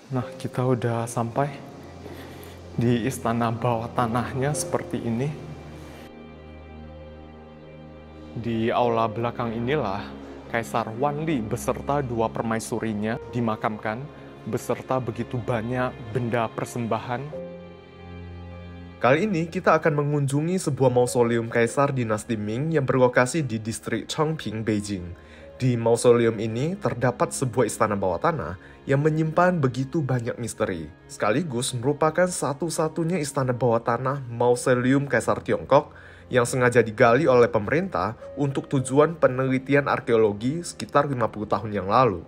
Nah, kita udah sampai di istana bawah tanahnya seperti ini. Di aula belakang inilah Kaisar Wanli beserta dua permaisurinya dimakamkan beserta begitu banyak benda persembahan. Kali ini kita akan mengunjungi sebuah mausoleum Kaisar Dinasti Ming yang berlokasi di distrik Chongqing, Beijing. Di mausoleum ini terdapat sebuah istana bawah tanah yang menyimpan begitu banyak misteri, sekaligus merupakan satu-satunya istana bawah tanah mausoleum Kaisar Tiongkok yang sengaja digali oleh pemerintah untuk tujuan penelitian arkeologi sekitar 50 tahun yang lalu.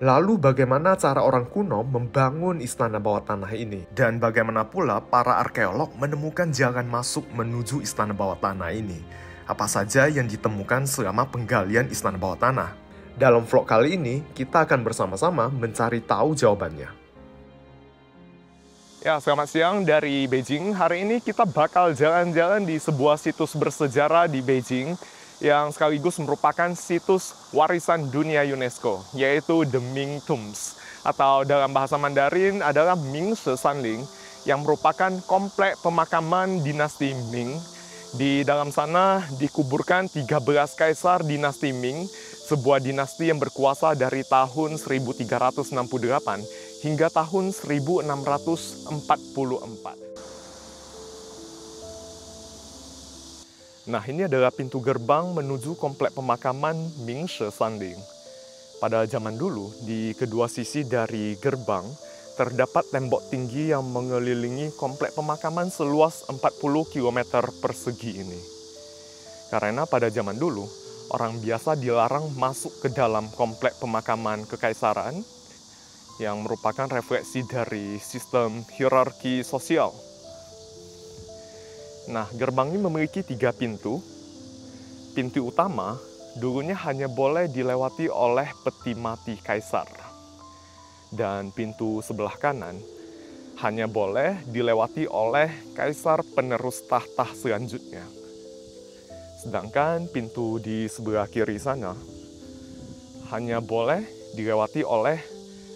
Lalu bagaimana cara orang kuno membangun istana bawah tanah ini? Dan bagaimana pula para arkeolog menemukan jalan masuk menuju istana bawah tanah ini? Apa saja yang ditemukan selama penggalian istana bawah tanah? Dalam vlog kali ini, kita akan bersama-sama mencari tahu jawabannya. Ya, selamat siang dari Beijing. Hari ini kita bakal jalan-jalan di sebuah situs bersejarah di Beijing yang sekaligus merupakan situs warisan dunia UNESCO, yaitu The Ming Tombs, atau dalam bahasa Mandarin adalah Ming She Sanling, yang merupakan komplek pemakaman dinasti Ming. Di dalam sana dikuburkan 13 kaisar dinasti Ming, sebuah dinasti yang berkuasa dari tahun 1368 hingga tahun 1644. Nah, ini adalah pintu gerbang menuju komplek pemakaman Ming She Sanling. Pada zaman dulu, di kedua sisi dari gerbang, terdapat tembok tinggi yang mengelilingi komplek pemakaman seluas 40 km persegi ini. Karena pada zaman dulu, orang biasa dilarang masuk ke dalam komplek pemakaman kekaisaran yang merupakan refleksi dari sistem hierarki sosial. Nah, gerbang ini memiliki 3 pintu. Pintu utama dulunya hanya boleh dilewati oleh peti mati kaisar. Dan pintu sebelah kanan hanya boleh dilewati oleh kaisar penerus tahta selanjutnya. Sedangkan pintu di sebelah kiri sana hanya boleh dilewati oleh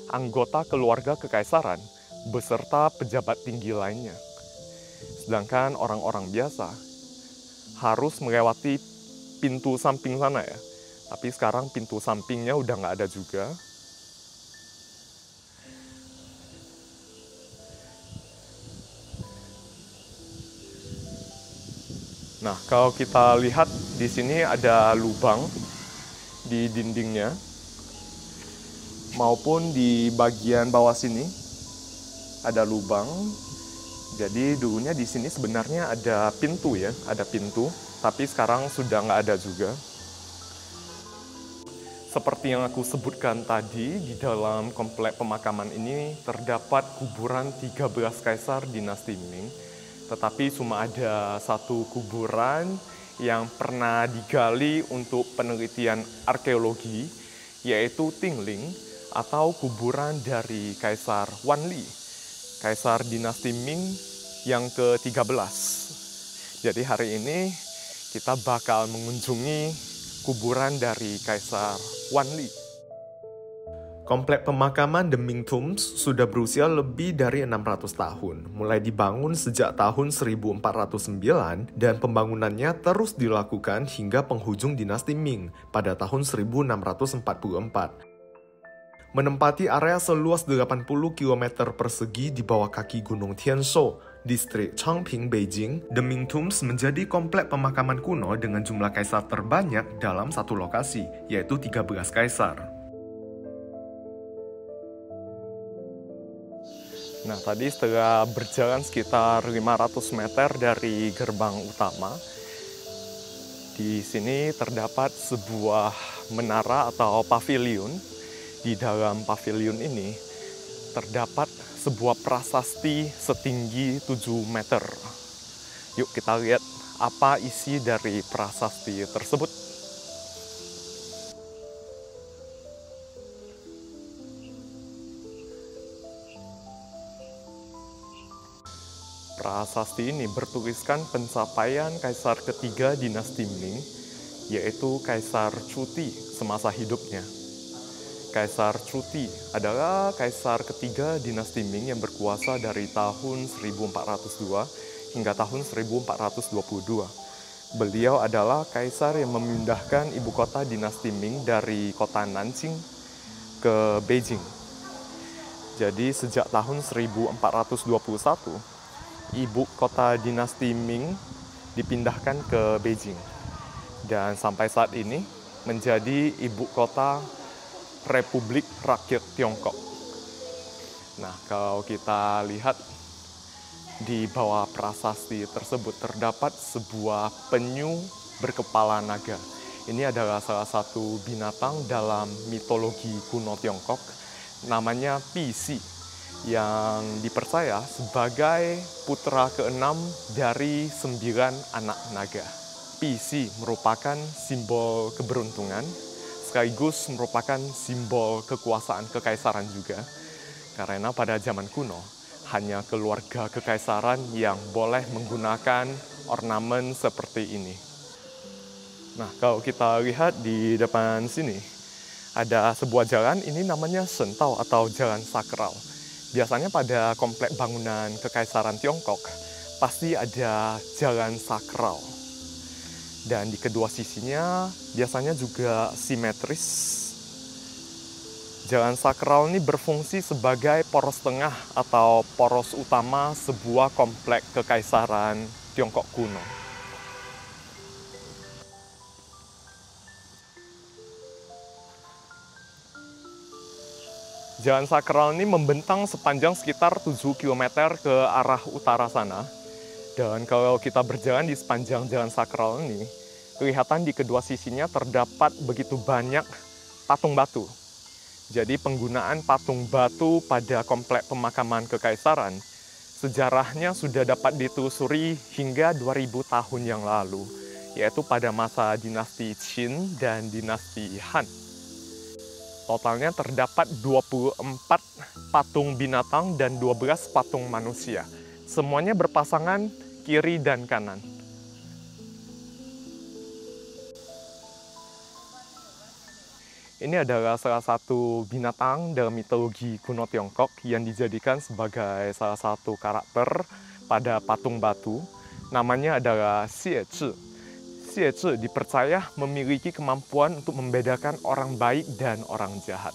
anggota keluarga kekaisaran beserta pejabat tinggi lainnya. Sedangkan orang-orang biasa harus melewati pintu samping sana ya. Tapi sekarang pintu sampingnya udah nggak ada juga. Nah, kalau kita lihat di sini ada lubang di dindingnya, maupun di bagian bawah sini ada lubang. Jadi dulunya di sini sebenarnya ada pintu ya, ada pintu, tapi sekarang sudah nggak ada juga. Seperti yang aku sebutkan tadi, di dalam komplek pemakaman ini terdapat kuburan 13 kaisar dinasti Ming. Tetapi cuma ada satu kuburan yang pernah digali untuk penelitian arkeologi, yaitu Tingling, atau kuburan dari Kaisar Wanli, Kaisar dinasti Ming yang ke-13. Jadi hari ini kita bakal mengunjungi kuburan dari Kaisar Wanli. Komplek pemakaman The Ming Tombs sudah berusia lebih dari 600 tahun, mulai dibangun sejak tahun 1409 dan pembangunannya terus dilakukan hingga penghujung dinasti Ming pada tahun 1644. Menempati area seluas 80 km persegi di bawah kaki Gunung Tianshou, distrik Chongqing, Beijing, The Ming Tombs menjadi komplek pemakaman kuno dengan jumlah kaisar terbanyak dalam satu lokasi, yaitu 13 kaisar. Nah, tadi setelah berjalan sekitar 500 meter dari gerbang utama, di sini terdapat sebuah menara atau pavilion. Di dalam pavilion ini terdapat sebuah prasasti setinggi 7 meter. Yuk kita lihat apa isi dari prasasti tersebut. Prasasti ini bertuliskan pencapaian kaisar ketiga dinasti Ming, yaitu Kaisar Chuti semasa hidupnya. Kaisar Chuti adalah kaisar ketiga dinasti Ming yang berkuasa dari tahun 1402 hingga tahun 1422. Beliau adalah kaisar yang memindahkan ibu kota dinasti Ming dari kota Nanjing ke Beijing. Jadi sejak tahun 1421, ibu kota dinasti Ming dipindahkan ke Beijing. Dan sampai saat ini menjadi ibu kota Republik Rakyat Tiongkok. Nah, kalau kita lihat di bawah prasasti tersebut terdapat sebuah penyu berkepala naga. Ini adalah salah satu binatang dalam mitologi kuno Tiongkok, namanya Pisi, yang dipercaya sebagai putra keenam dari 9 anak naga. Pisi merupakan simbol keberuntungan, sekaligus merupakan simbol kekuasaan kekaisaran juga, karena pada zaman kuno hanya keluarga kekaisaran yang boleh menggunakan ornamen seperti ini. Nah, kalau kita lihat di depan sini ada sebuah jalan, ini namanya Shentao atau jalan sakral. Biasanya pada komplek bangunan kekaisaran Tiongkok pasti ada jalan sakral. Dan di kedua sisinya biasanya juga simetris. Jalan sakral ini berfungsi sebagai poros tengah atau poros utama sebuah komplek kekaisaran Tiongkok kuno. Jalan sakral ini membentang sepanjang sekitar 7 km ke arah utara sana. Dan kalau kita berjalan di sepanjang jalan sakral ini, kelihatan di kedua sisinya terdapat begitu banyak patung batu. Jadi penggunaan patung batu pada komplek pemakaman kekaisaran, sejarahnya sudah dapat ditelusuri hingga 2000 tahun yang lalu, yaitu pada masa dinasti Qin dan dinasti Han. Totalnya terdapat 24 patung binatang dan 12 patung manusia. Semuanya berpasangan kiri dan kanan. Ini adalah salah satu binatang dalam mitologi kuno Tiongkok yang dijadikan sebagai salah satu karakter pada patung batu. Namanya adalah Xie Zhi. Xie Zhi dipercaya memiliki kemampuan untuk membedakan orang baik dan orang jahat.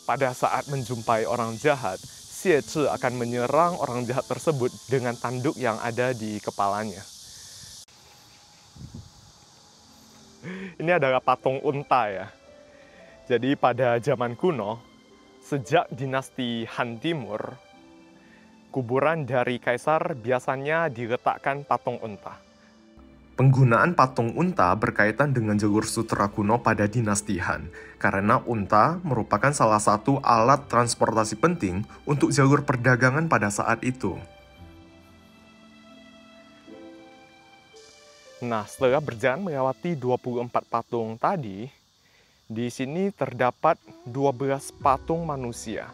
Pada saat menjumpai orang jahat, Xie Zhi akan menyerang orang jahat tersebut dengan tanduk yang ada di kepalanya. Ini adalah patung unta ya. Jadi pada zaman kuno, sejak dinasti Han Timur, kuburan dari kaisar biasanya diletakkan patung unta. Penggunaan patung unta berkaitan dengan jalur sutera kuno pada dinasti Han, karena unta merupakan salah satu alat transportasi penting untuk jalur perdagangan pada saat itu. Nah, setelah berjalan melewati 24 patung tadi, di sini terdapat 12 patung manusia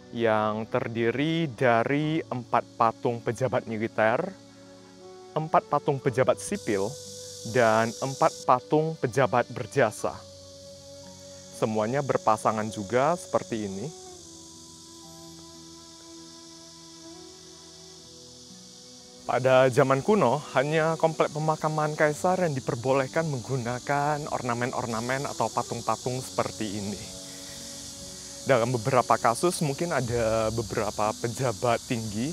yang terdiri dari 4 patung pejabat militer, 4 patung pejabat sipil, dan 4 patung pejabat berjasa. Semuanya berpasangan juga seperti ini. Pada zaman kuno, hanya komplek pemakaman kaisar yang diperbolehkan menggunakan ornamen-ornamen atau patung-patung seperti ini. Dalam beberapa kasus mungkin ada beberapa pejabat tinggi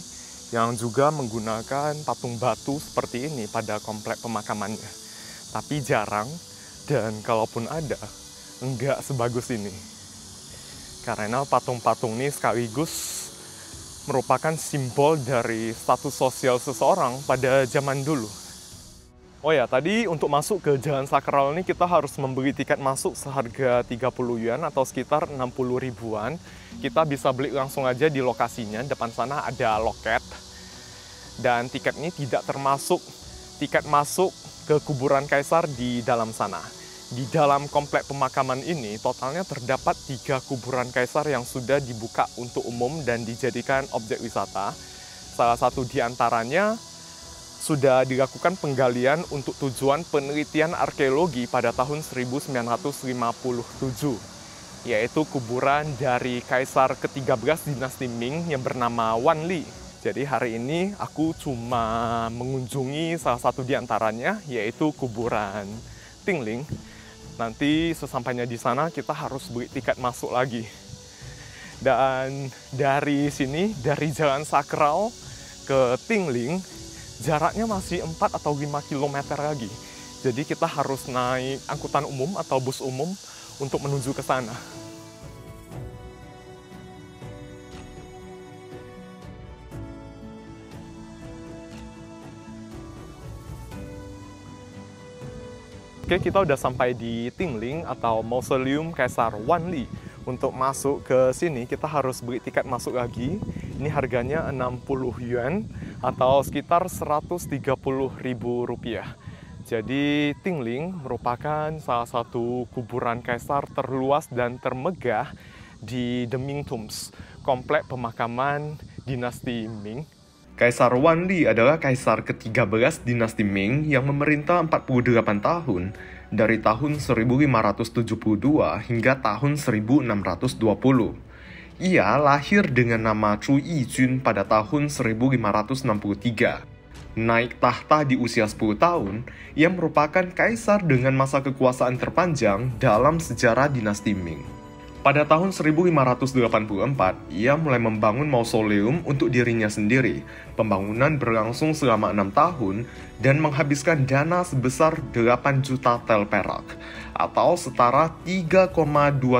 yang juga menggunakan patung batu seperti ini pada komplek pemakamannya. Tapi jarang, dan kalaupun ada, enggak sebagus ini. Karena patung-patung ini sekaligus merupakan simbol dari status sosial seseorang pada zaman dulu. Oh ya, tadi untuk masuk ke jalan sakral ini kita harus membeli tiket masuk seharga 30 yuan atau sekitar 60 ribuan. Kita bisa beli langsung aja di lokasinya, depan sana ada loket. Dan tiket ini tidak termasuk tiket masuk ke kuburan kaisar di dalam sana. Di dalam komplek pemakaman ini totalnya terdapat 3 kuburan kaisar yang sudah dibuka untuk umum dan dijadikan objek wisata. Salah satu di antaranya sudah dilakukan penggalian untuk tujuan penelitian arkeologi pada tahun 1957. yaitu kuburan dari Kaisar ke-13 dinasti Ming yang bernama Wan Li. Jadi hari ini aku cuma mengunjungi salah satu di antaranya, yaitu kuburan Tingling. Nanti sesampainya di sana kita harus beli tiket masuk lagi. Dan dari sini, dari Jalan Sakral ke Tingling, jaraknya masih 4 atau 5 km lagi. Jadi kita harus naik angkutan umum atau bus umum untuk menuju ke sana. Oke, kita udah sampai di Tingling atau Mausoleum Kaisar Wan Li. Untuk masuk ke sini kita harus beli tiket masuk lagi. Ini harganya 60 yuan atau sekitar 130.000 rupiah. Jadi Tingling merupakan salah satu kuburan kaisar terluas dan termegah di The Ming Tombs, komplek pemakaman dinasti Ming. Kaisar Wan Li adalah kaisar ke-13 dinasti Ming yang memerintah 48 tahun dari tahun 1572 hingga tahun 1620. Ia lahir dengan nama Chu Yijun pada tahun 1563. Naik tahta di usia 10 tahun, ia merupakan kaisar dengan masa kekuasaan terpanjang dalam sejarah dinasti Ming. Pada tahun 1584, ia mulai membangun mausoleum untuk dirinya sendiri. Pembangunan berlangsung selama 6 tahun dan menghabiskan dana sebesar 8 juta tel perak, atau setara 3,2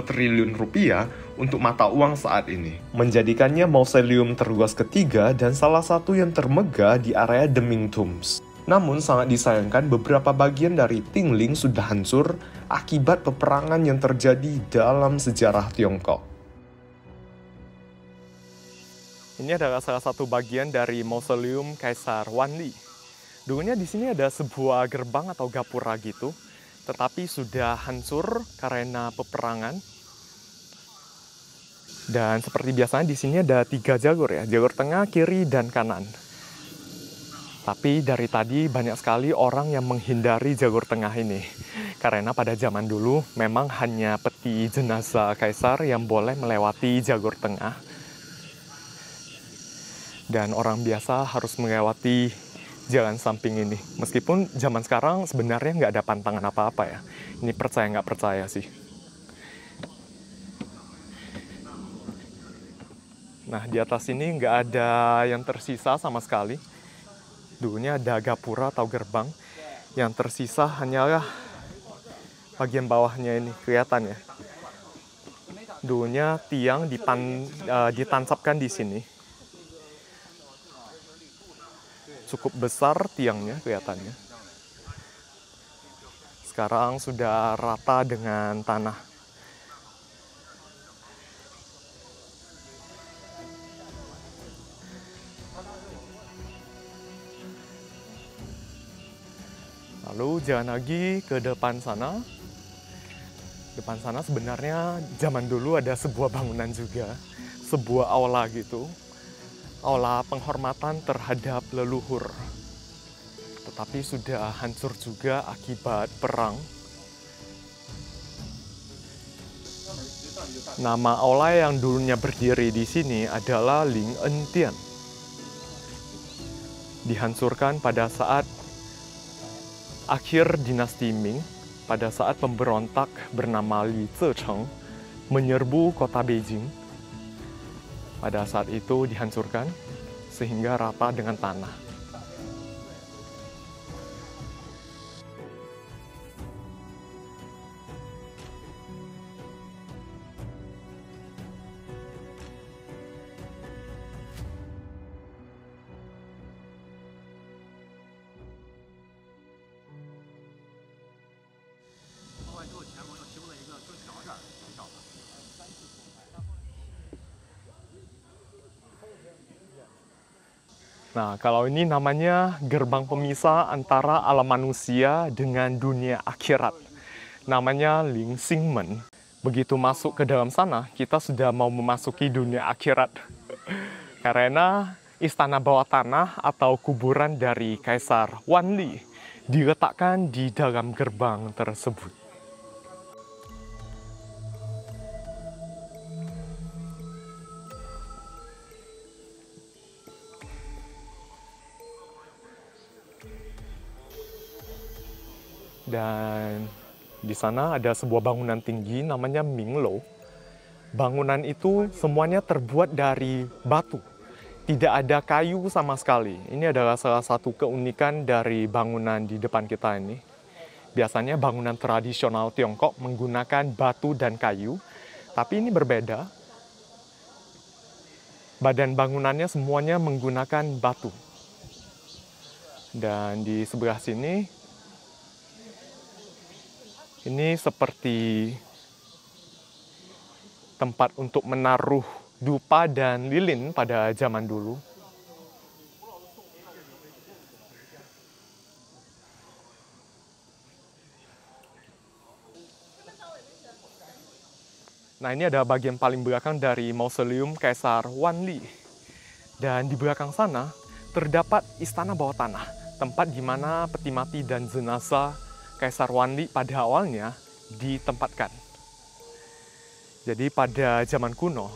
triliun rupiah untuk mata uang saat ini. Menjadikannya mausoleum terluas ketiga dan salah satu yang termegah di area The Ming Tombs. Namun sangat disayangkan beberapa bagian dari Tingling sudah hancur akibat peperangan yang terjadi dalam sejarah Tiongkok. Ini adalah salah satu bagian dari Mausoleum Kaisar Wan Li. Dulunya di sini ada sebuah gerbang atau gapura gitu, tetapi sudah hancur karena peperangan. Dan seperti biasanya di sini ada 3 jalur ya, jalur tengah, kiri, dan kanan. Tapi dari tadi banyak sekali orang yang menghindari jalur tengah ini. Karena pada zaman dulu memang hanya peti jenazah kaisar yang boleh melewati jalur tengah. Dan orang biasa harus melewati jalan samping ini. Meskipun zaman sekarang sebenarnya nggak ada pantangan apa-apa ya. Ini percaya nggak percaya sih. Nah, di atas ini nggak ada yang tersisa sama sekali. Dulunya ada gapura atau gerbang, yang tersisa hanyalah bagian bawahnya ini, kelihatan ya. Dulunya tiang ditancapkan di sini. Cukup besar tiangnya kelihatannya. Sekarang sudah rata dengan tanah. Lalu jalan lagi ke depan sana. Depan sana sebenarnya zaman dulu ada sebuah bangunan juga. Sebuah aula gitu. Aula penghormatan terhadap leluhur. Tetapi sudah hancur juga akibat perang. Nama aula yang dulunya berdiri di sini adalah Ling En Tian. Dihancurkan pada saat akhir dinasti Ming, pada saat pemberontak bernama Li Zecheng menyerbu kota Beijing. Pada saat itu dihancurkan sehingga rata dengan tanah. Nah, kalau ini namanya gerbang pemisah antara alam manusia dengan dunia akhirat. Namanya Ling Xingmen. Begitu masuk ke dalam sana, kita sudah mau memasuki dunia akhirat. Karena istana bawah tanah atau kuburan dari Kaisar Wan Li diletakkan di dalam gerbang tersebut. Dan di sana ada sebuah bangunan tinggi namanya Minglo. Bangunan itu semuanya terbuat dari batu. Tidak ada kayu sama sekali. Ini adalah salah satu keunikan dari bangunan di depan kita ini. Biasanya bangunan tradisional Tiongkok menggunakan batu dan kayu, tapi ini berbeda. Badan bangunannya semuanya menggunakan batu. Dan di sebelah sini, ini seperti tempat untuk menaruh dupa dan lilin pada zaman dulu. Nah, ini ada bagian paling belakang dari mausoleum Kaisar Wanli. Dan di belakang sana terdapat istana bawah tanah, tempat di mana peti mati dan jenazah Kaisar Wanli pada awalnya ditempatkan. Jadi pada zaman kuno,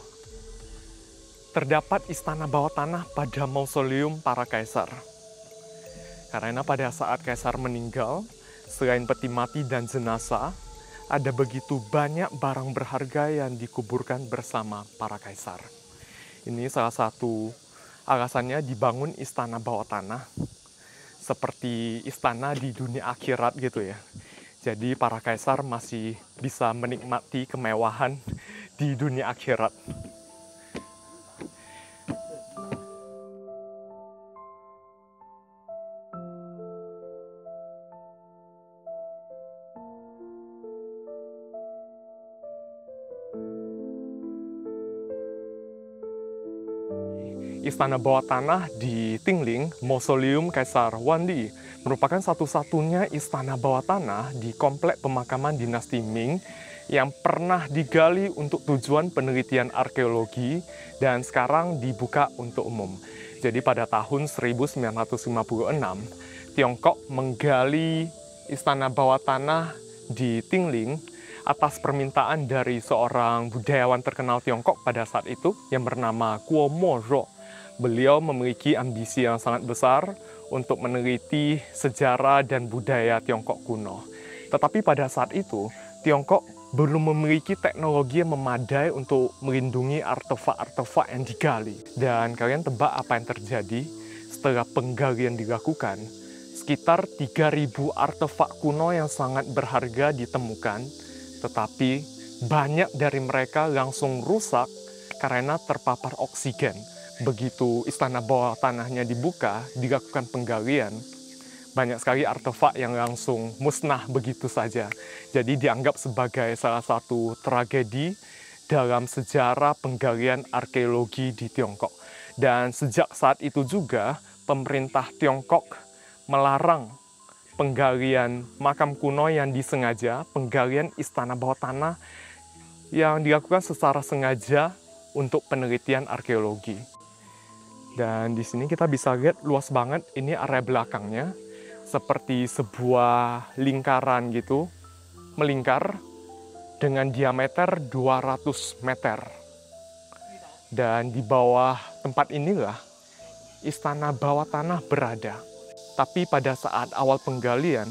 terdapat istana bawah tanah pada mausoleum para kaisar. Karena pada saat kaisar meninggal, selain peti mati dan jenazah, ada begitu banyak barang berharga yang dikuburkan bersama para kaisar. Ini salah satu alasannya dibangun istana bawah tanah, seperti istana di dunia akhirat gitu ya. Jadi para kaisar masih bisa menikmati kemewahan di dunia akhirat. Istana bawah tanah di Tingling, Mausoleum Kaisar Wanli, merupakan satu-satunya istana bawah tanah di komplek pemakaman dinasti Ming yang pernah digali untuk tujuan penelitian arkeologi dan sekarang dibuka untuk umum. Jadi pada tahun 1956, Tiongkok menggali istana bawah tanah di Tingling atas permintaan dari seorang budayawan terkenal Tiongkok pada saat itu yang bernama Kuo Mo Ro. Beliau memiliki ambisi yang sangat besar untuk meneliti sejarah dan budaya Tiongkok kuno. Tetapi pada saat itu, Tiongkok belum memiliki teknologi yang memadai untuk melindungi artefak-artefak yang digali. Dan kalian tebak apa yang terjadi setelah penggalian dilakukan? Sekitar 3.000 artefak kuno yang sangat berharga ditemukan, tetapi banyak dari mereka langsung rusak karena terpapar oksigen. Begitu istana bawah tanahnya dibuka, dilakukan penggalian, banyak sekali artefak yang langsung musnah begitu saja. Jadi dianggap sebagai salah satu tragedi dalam sejarah penggalian arkeologi di Tiongkok. Dan sejak saat itu juga, pemerintah Tiongkok melarang penggalian makam kuno yang disengaja, penggalian istana bawah tanah yang dilakukan secara sengaja untuk penelitian arkeologi. Dan di sini kita bisa lihat luas banget, ini area belakangnya seperti sebuah lingkaran gitu, melingkar dengan diameter 200 meter. Dan di bawah tempat inilah istana bawah tanah berada. Tapi pada saat awal penggalian,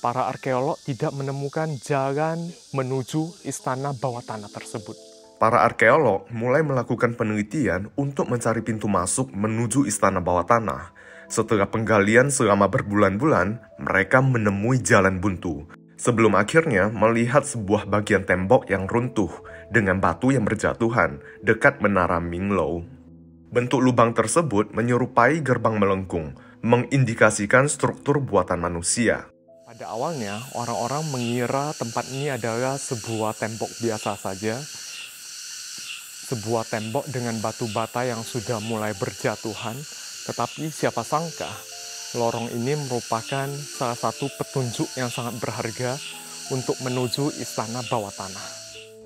para arkeolog tidak menemukan jalan menuju istana bawah tanah tersebut. Para arkeolog mulai melakukan penelitian untuk mencari pintu masuk menuju istana bawah tanah. Setelah penggalian selama berbulan-bulan, mereka menemui jalan buntu. Sebelum akhirnya melihat sebuah bagian tembok yang runtuh dengan batu yang berjatuhan dekat menara Minglo. Bentuk lubang tersebut menyerupai gerbang melengkung, mengindikasikan struktur buatan manusia. Pada awalnya, orang-orang mengira tempat ini adalah sebuah tembok biasa saja, sebuah tembok dengan batu bata yang sudah mulai berjatuhan, tetapi siapa sangka lorong ini merupakan salah satu petunjuk yang sangat berharga untuk menuju istana bawah tanah.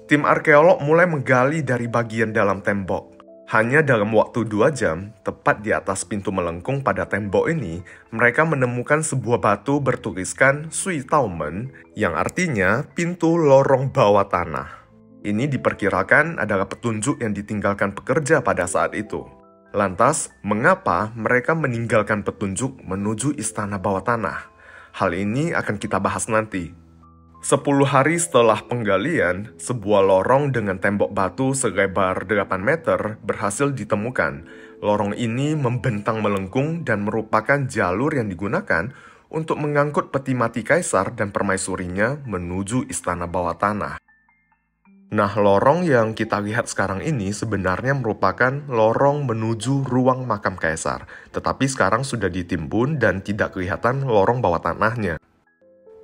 Tim arkeolog mulai menggali dari bagian dalam tembok. Hanya dalam waktu 2 jam, tepat di atas pintu melengkung pada tembok ini, mereka menemukan sebuah batu bertuliskan Sui Taomen, yang artinya pintu lorong bawah tanah. Ini diperkirakan adalah petunjuk yang ditinggalkan pekerja pada saat itu. Lantas, mengapa mereka meninggalkan petunjuk menuju istana bawah tanah? Hal ini akan kita bahas nanti. 10 hari setelah penggalian, sebuah lorong dengan tembok batu selebar 8 meter berhasil ditemukan. Lorong ini membentang melengkung dan merupakan jalur yang digunakan untuk mengangkut peti mati kaisar dan permaisurinya menuju istana bawah tanah. Nah, lorong yang kita lihat sekarang ini sebenarnya merupakan lorong menuju ruang makam kaisar, tetapi sekarang sudah ditimbun dan tidak kelihatan lorong bawah tanahnya.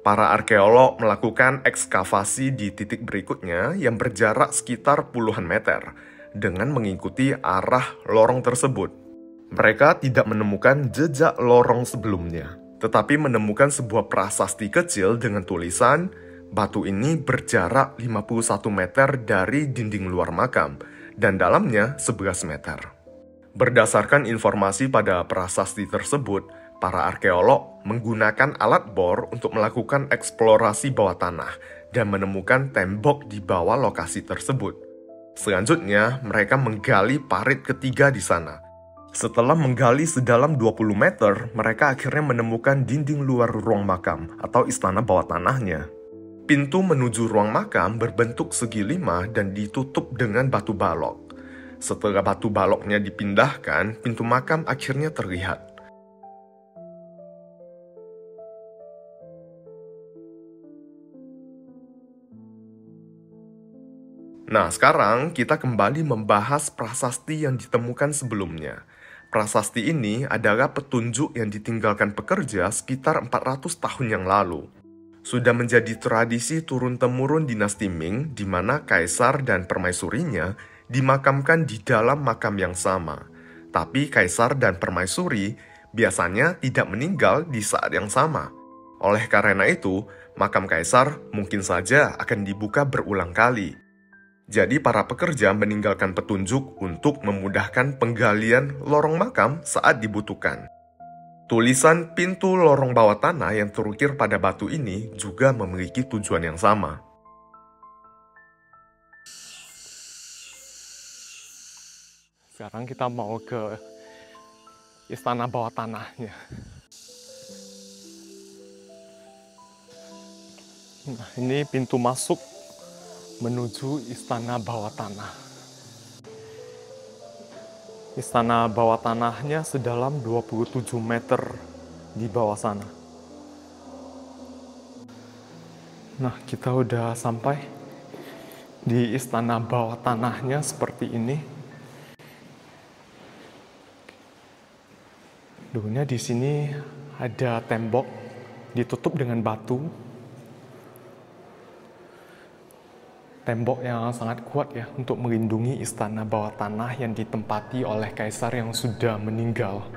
Para arkeolog melakukan ekskavasi di titik berikutnya yang berjarak sekitar puluhan meter dengan mengikuti arah lorong tersebut. Mereka tidak menemukan jejak lorong sebelumnya, tetapi menemukan sebuah prasasti kecil dengan tulisan, "Batu ini berjarak 51 meter dari dinding luar makam, dan dalamnya 11 meter." Berdasarkan informasi pada prasasti tersebut, para arkeolog menggunakan alat bor untuk melakukan eksplorasi bawah tanah dan menemukan tembok di bawah lokasi tersebut. Selanjutnya, mereka menggali parit ketiga di sana. Setelah menggali sedalam 20 meter, mereka akhirnya menemukan dinding luar ruang makam atau istana bawah tanahnya. Pintu menuju ruang makam berbentuk segi 5 dan ditutup dengan batu balok. Setelah batu baloknya dipindahkan, pintu makam akhirnya terlihat. Nah, sekarang kita kembali membahas prasasti yang ditemukan sebelumnya. Prasasti ini adalah petunjuk yang ditinggalkan pekerja sekitar 400 tahun yang lalu. Sudah menjadi tradisi turun-temurun dinasti Ming di mana kaisar dan permaisurinya dimakamkan di dalam makam yang sama. Tapi kaisar dan permaisuri biasanya tidak meninggal di saat yang sama. Oleh karena itu, makam kaisar mungkin saja akan dibuka berulang kali. Jadi para pekerja meninggalkan petunjuk untuk memudahkan penggalian lorong makam saat dibutuhkan. Tulisan pintu lorong bawah tanah yang terukir pada batu ini juga memiliki tujuan yang sama. Sekarang kita mau ke istana bawah tanahnya. Nah, ini pintu masuk menuju istana bawah tanah. Istana bawah tanahnya sedalam 27 meter di bawah sana. Nah, kita udah sampai di istana bawah tanahnya seperti ini. Dulunya di sini ada tembok ditutup dengan batu. Tembok yang sangat kuat ya untuk melindungi istana bawah tanah yang ditempati oleh kaisar yang sudah meninggal.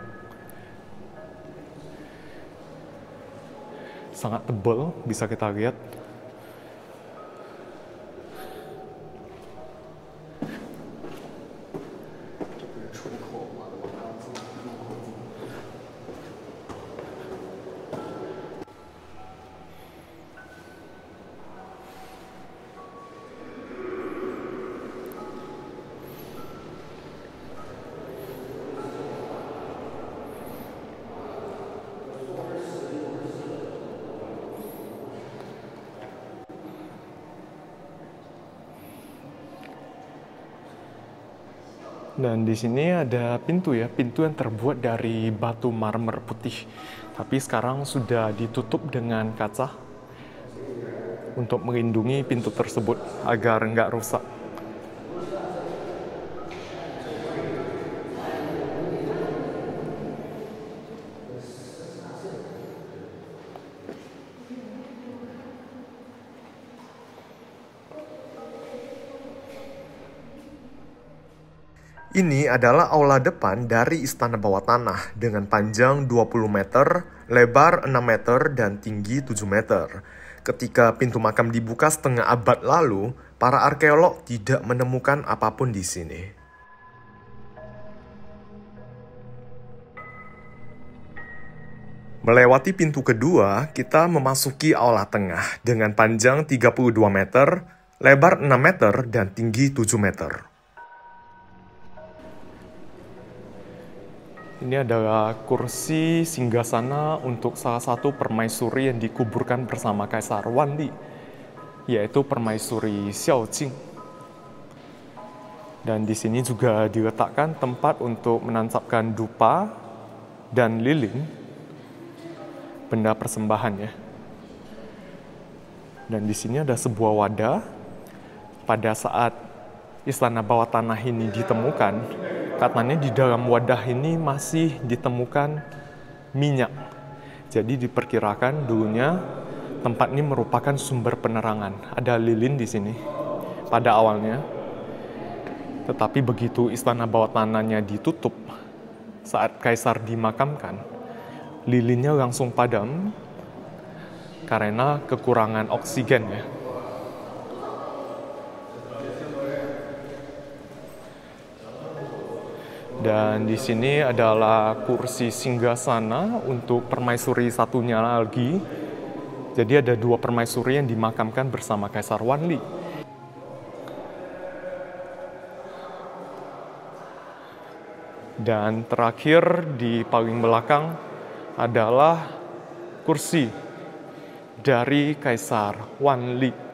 Sangat tebal, bisa kita lihat. Dan di sini ada pintu ya, pintu yang terbuat dari batu marmer putih. Tapi sekarang sudah ditutup dengan kaca untuk melindungi pintu tersebut agar nggak rusak. Ini adalah aula depan dari istana bawah tanah dengan panjang 20 meter, lebar 6 meter, dan tinggi 7 meter. Ketika pintu makam dibuka setengah abad lalu, para arkeolog tidak menemukan apapun di sini. Melewati pintu kedua, kita memasuki aula tengah dengan panjang 32 meter, lebar 6 meter, dan tinggi 7 meter. Ini adalah kursi singgasana untuk salah satu permaisuri yang dikuburkan bersama Kaisar Wanli, yaitu permaisuri Xiao Jing. Dan di sini juga diletakkan tempat untuk menancapkan dupa dan lilin, benda persembahan ya. Dan di sini ada sebuah wadah. Pada saat istana bawah tanah ini ditemukan, katanya di dalam wadah ini masih ditemukan minyak. Jadi diperkirakan dulunya tempat ini merupakan sumber penerangan. Ada lilin di sini pada awalnya. Tetapi begitu istana bawah tanahnya ditutup saat kaisar dimakamkan, lilinnya langsung padam karena kekurangan oksigen ya. Dan di sini adalah kursi singgasana untuk permaisuri satunya lagi. Jadi ada 2 permaisuri yang dimakamkan bersama Kaisar Wanli. Dan terakhir di paling belakang adalah kursi dari Kaisar Wanli.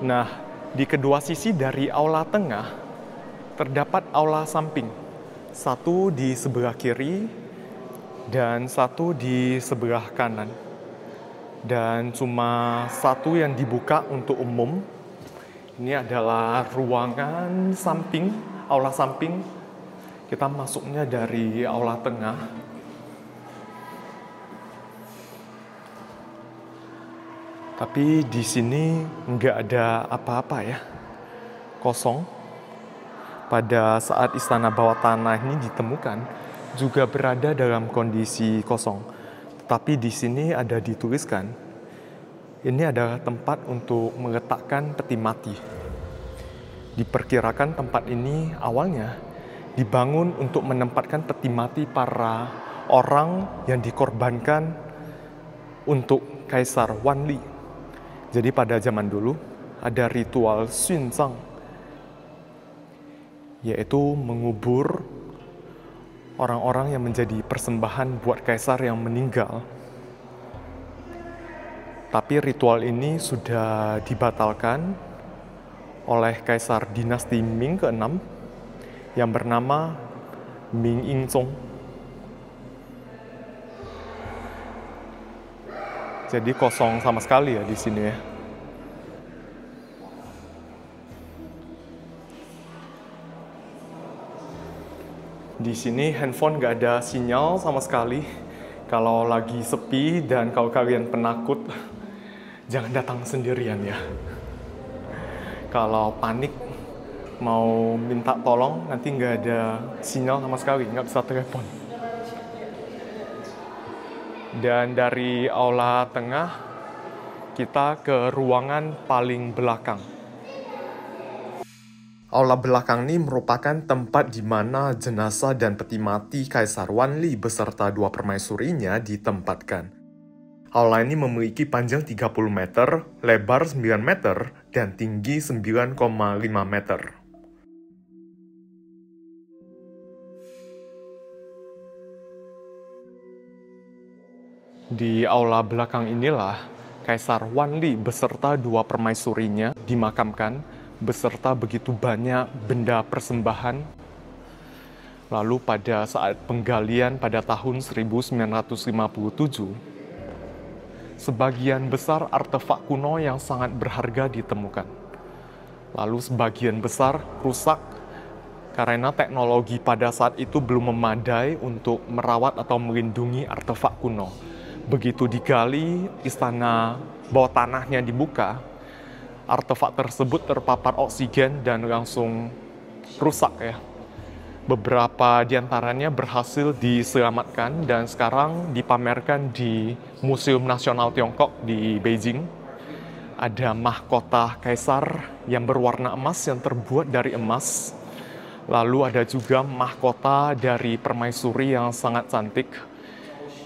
Nah, di kedua sisi dari aula tengah terdapat aula samping. Satu di sebelah kiri dan satu di sebelah kanan. Dan cuma satu yang dibuka untuk umum. Ini adalah ruangan samping, aula samping. Kita masuknya dari aula tengah. Tapi di sini nggak ada apa-apa ya, kosong. Pada saat istana bawah tanah ini ditemukan, juga berada dalam kondisi kosong. Tapi di sini ada dituliskan, ini adalah tempat untuk meletakkan peti mati. Diperkirakan tempat ini awalnya dibangun untuk menempatkan peti mati para orang yang dikorbankan untuk Kaisar Wanli. Jadi pada zaman dulu ada ritual Xunzang, yaitu mengubur orang-orang yang menjadi persembahan buat kaisar yang meninggal. Tapi ritual ini sudah dibatalkan oleh Kaisar dinasti Ming ke-6 yang bernama Ming Yingzong. Jadi kosong sama sekali ya di sini ya. Di sini handphone nggak ada sinyal sama sekali. Kalau lagi sepi dan kalau kalian penakut, jangan datang sendirian ya. Kalau panik mau minta tolong, nanti nggak ada sinyal sama sekali, nggak bisa telepon. Dan dari aula tengah, kita ke ruangan paling belakang. Aula belakang ini merupakan tempat di mana jenazah dan peti mati Kaisar Wanli beserta 2 permaisurinya ditempatkan. Aula ini memiliki panjang 30 meter, lebar 9 meter, dan tinggi 9,5 meter. Di aula belakang inilah Kaisar Wanli beserta 2 permaisurinya dimakamkan beserta begitu banyak benda persembahan. Lalu pada saat penggalian pada tahun 1957, sebagian besar artefak kuno yang sangat berharga ditemukan. Lalu sebagian besar rusak karena teknologi pada saat itu belum memadai untuk merawat atau melindungi artefak kuno. Begitu digali, istana bawah tanahnya dibuka, artefak tersebut terpapar oksigen dan langsung rusak ya. Beberapa diantaranya berhasil diselamatkan dan sekarang dipamerkan di Museum Nasional Tiongkok di Beijing. Ada mahkota kaisar yang berwarna emas yang terbuat dari emas. Lalu ada juga mahkota dari permaisuri yang sangat cantik.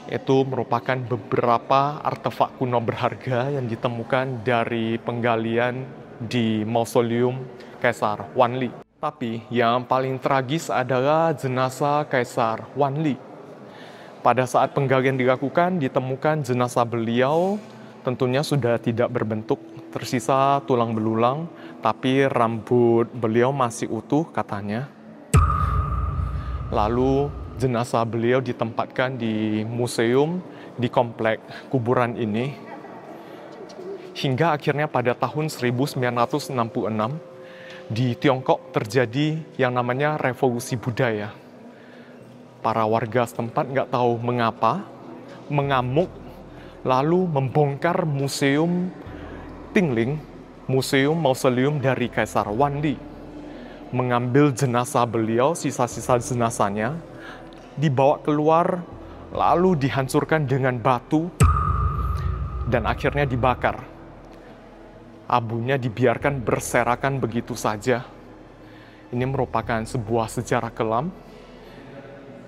Itu merupakan beberapa artefak kuno berharga yang ditemukan dari penggalian di mausoleum Kaisar Wanli. Tapi yang paling tragis adalah jenazah Kaisar Wanli. Pada saat penggalian dilakukan, ditemukan jenazah beliau tentunya sudah tidak berbentuk, tersisa tulang belulang, tapi rambut beliau masih utuh katanya. Lalu jenazah beliau ditempatkan di museum di komplek kuburan ini. Hingga akhirnya pada tahun 1966 di Tiongkok terjadi yang namanya revolusi budaya. Para warga setempat nggak tahu mengapa, mengamuk, lalu membongkar museum Tingling, museum mausoleum dari Kaisar Wanli. Mengambil jenazah beliau, sisa-sisa jenazahnya, dibawa keluar, lalu dihancurkan dengan batu, dan akhirnya dibakar. Abunya dibiarkan berserakan begitu saja. Ini merupakan sebuah sejarah kelam,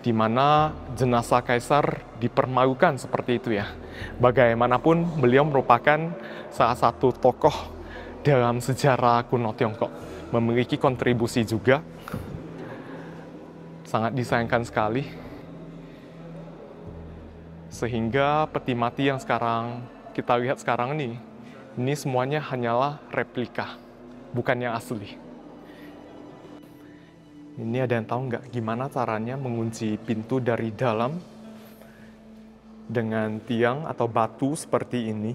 di mana jenazah kaisar dipermalukan seperti itu ya. Bagaimanapun, beliau merupakan salah satu tokoh dalam sejarah kuno Tiongkok. Memiliki kontribusi juga. Sangat disayangkan sekali. Sehingga peti mati yang sekarang kita lihat sekarang ini semuanya hanyalah replika, bukan yang asli. Ini ada yang tahu nggak gimana caranya mengunci pintu dari dalam dengan tiang atau batu seperti ini?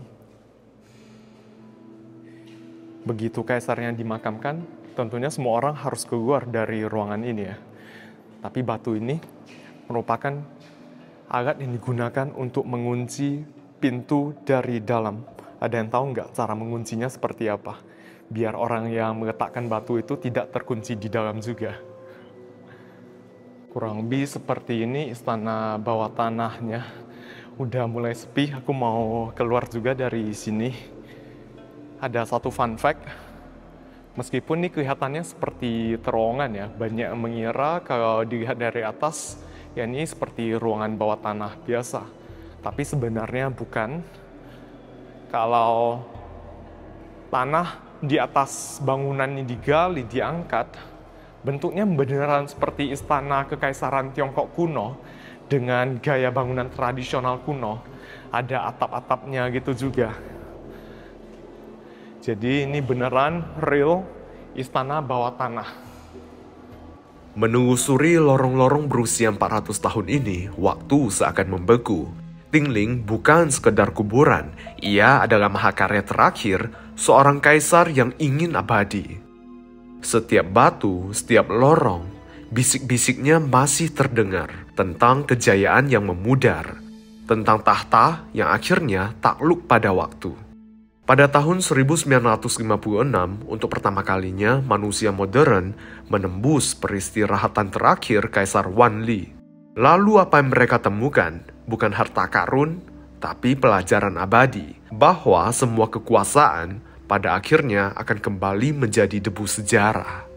Begitu kaisarnya dimakamkan, tentunya semua orang harus keluar dari ruangan ini ya. Tapi batu ini merupakan alat yang digunakan untuk mengunci pintu dari dalam. Ada yang tahu nggak cara menguncinya seperti apa? Biar orang yang meletakkan batu itu tidak terkunci di dalam juga. Kurang lebih seperti ini istana bawah tanahnya. Udah mulai sepi, aku mau keluar juga dari sini. Ada satu fun fact, meskipun ini kelihatannya seperti terowongan ya, banyak yang mengira kalau dilihat dari atas, ya ini seperti ruangan bawah tanah biasa. Tapi sebenarnya bukan. Kalau tanah di atas bangunan ini digali, diangkat, bentuknya beneran seperti istana kekaisaran Tiongkok kuno dengan gaya bangunan tradisional kuno. Ada atap-atapnya gitu juga. Jadi ini beneran real istana bawah tanah. Menelusuri lorong-lorong berusia 400 tahun ini, waktu seakan membeku. Tingling bukan sekedar kuburan, ia adalah mahakarya terakhir seorang kaisar yang ingin abadi. Setiap batu, setiap lorong, bisik-bisiknya masih terdengar tentang kejayaan yang memudar, tentang tahta yang akhirnya takluk pada waktu. Pada tahun 1956, untuk pertama kalinya manusia modern menembus peristirahatan terakhir Kaisar Wanli. Lalu apa yang mereka temukan? Bukan harta karun, tapi pelajaran abadi, bahwa semua kekuasaan pada akhirnya akan kembali menjadi debu sejarah.